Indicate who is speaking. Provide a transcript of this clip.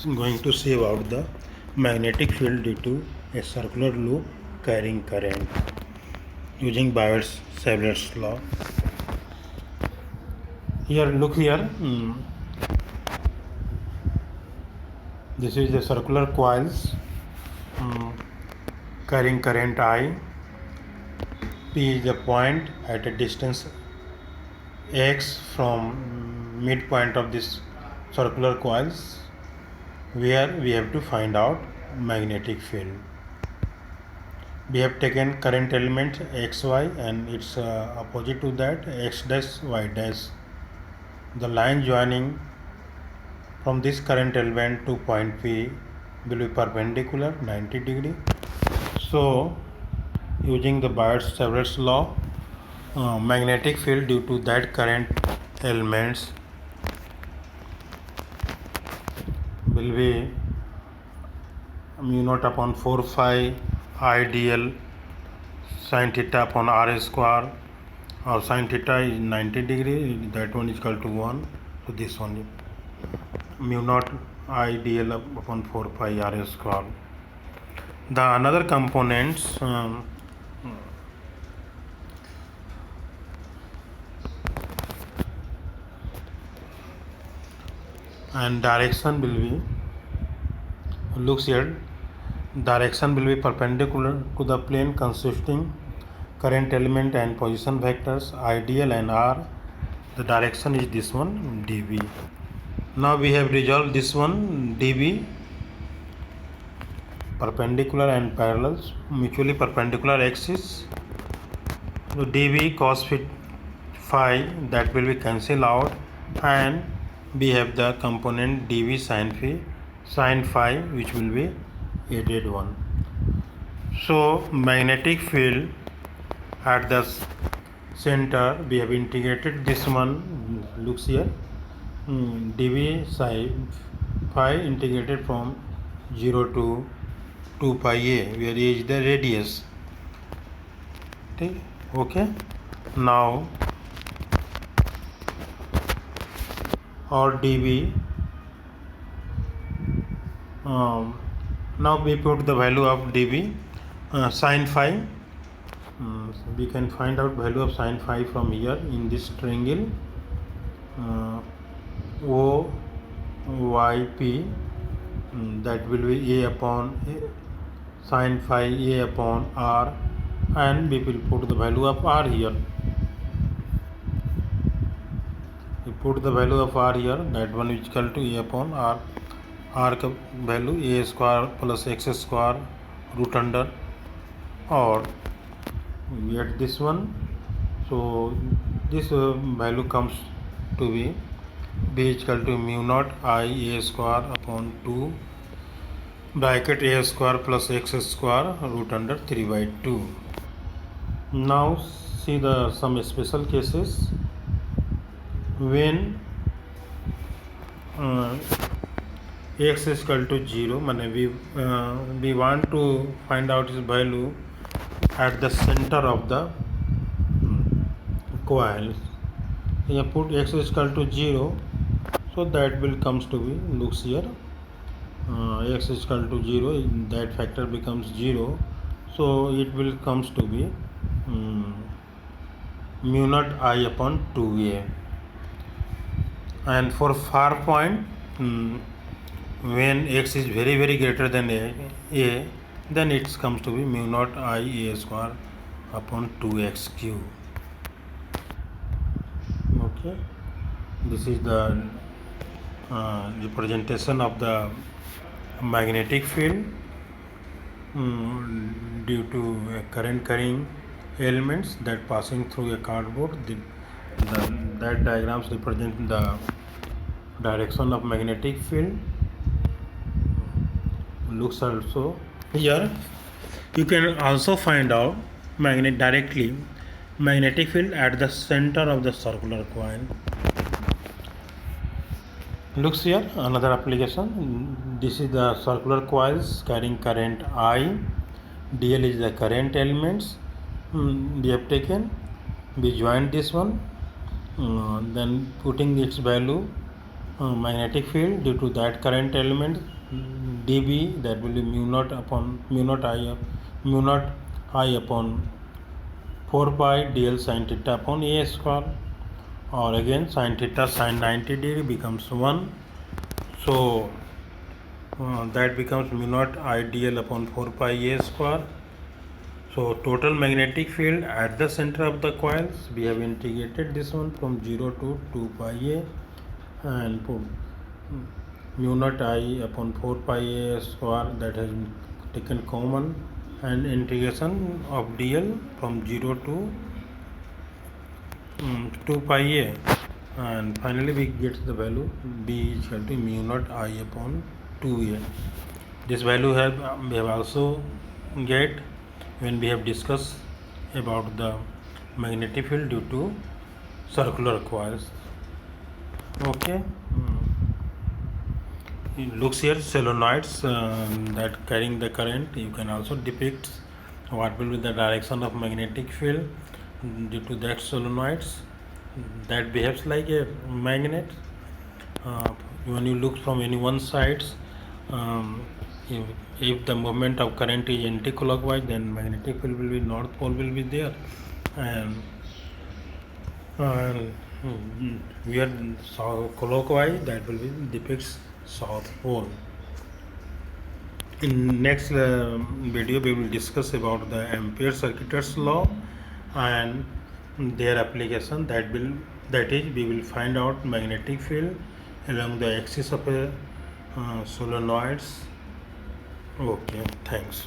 Speaker 1: going to save out the magnetic field due to a circular loop carrying current using Biot-Savart's law. Here, look here. This is the circular coils carrying current I. P is the point at a distance x from midpoint of this circular coils, where we have to find out magnetic field. We have taken current element xy and its opposite to that x dash y dash. The line joining from this current element to point P will be perpendicular 90 degree. So using the Biot-Savart's law, magnetic field due to that current elements will be mu naught upon 4 phi I dl sin theta upon r square, or sin theta is 90 degree, that one is equal to 1. So this one mu naught I dl upon 4 pi r square. The another components and direction will be, looks here, direction will be perpendicular to the plane consisting current element and position vectors ideal and r. The direction is this one, dv. Now we have resolved this one, dv perpendicular and parallel, mutually perpendicular axis. So dv cos phi, that will be cancelled out, and we have the component dv sin phi, which will be added one. So magnetic field at the center, we have integrated this one, looks here, dv sin phi integrated from 0 to 2 pi a, where a is the radius. Okay, now or dv, now we put the value of dv sin phi. We can find out value of sin phi from here in this triangle OYP, that will be a upon sin phi a upon r, and we will put the value of r here. We put the value of r here, that one is equal to a upon r. R का value a square plus x square root under, or we get this one. So this value comes to be b is equal to mu naught I a square upon 2 bracket a square plus x square root under 3 by 2. Now see the some special cases when x is equal to 0, we want to find out its value at the center of the coil. You put x is equal to 0, so that will comes to be, looks here, x is equal to 0, that factor becomes 0, so it will comes to be mu naught I upon 2a. And for far point, when x is very greater than a, then it comes to be mu naught I a square upon 2x cube. Okay, this is the representation of the magnetic field due to current carrying elements that passing through a cardboard. That diagrams represent the direction of magnetic field. Looks also here, you can also find out directly magnetic field at the center of the circular coil. Looks here, another application. This is the circular coils carrying current I. dl is the current elements we have taken. We joined this one, then putting its value magnetic field due to that current element dB, that will be mu naught I upon 4 pi dl sin theta upon a square, or again sin theta sin 90 degree becomes 1, so that becomes mu naught I dl upon 4 pi a square. So total magnetic field at the center of the coils, we have integrated this one from 0 to 2 pi a, and mu naught I upon 4 pi a square, that has been taken common, and integration of dl from 0 to 2 pi a, and finally we get the value b is equal to mu naught I upon 2a. This value we have also get when we have discussed about the magnetic field due to circular coils. Okay. It looks here solenoids that carrying the current. You can also depict what will be the direction of magnetic field due to that solenoids that behaves like a magnet. When you look from any one side, if the movement of current is anti-clockwise, then magnetic field will be north pole will be there, and we are clockwise, that will be depicts south pole. In next video we will discuss about the Ampere Circuitor's law and their application. That is we will find out magnetic field along the axis of solenoids. Okay, thanks.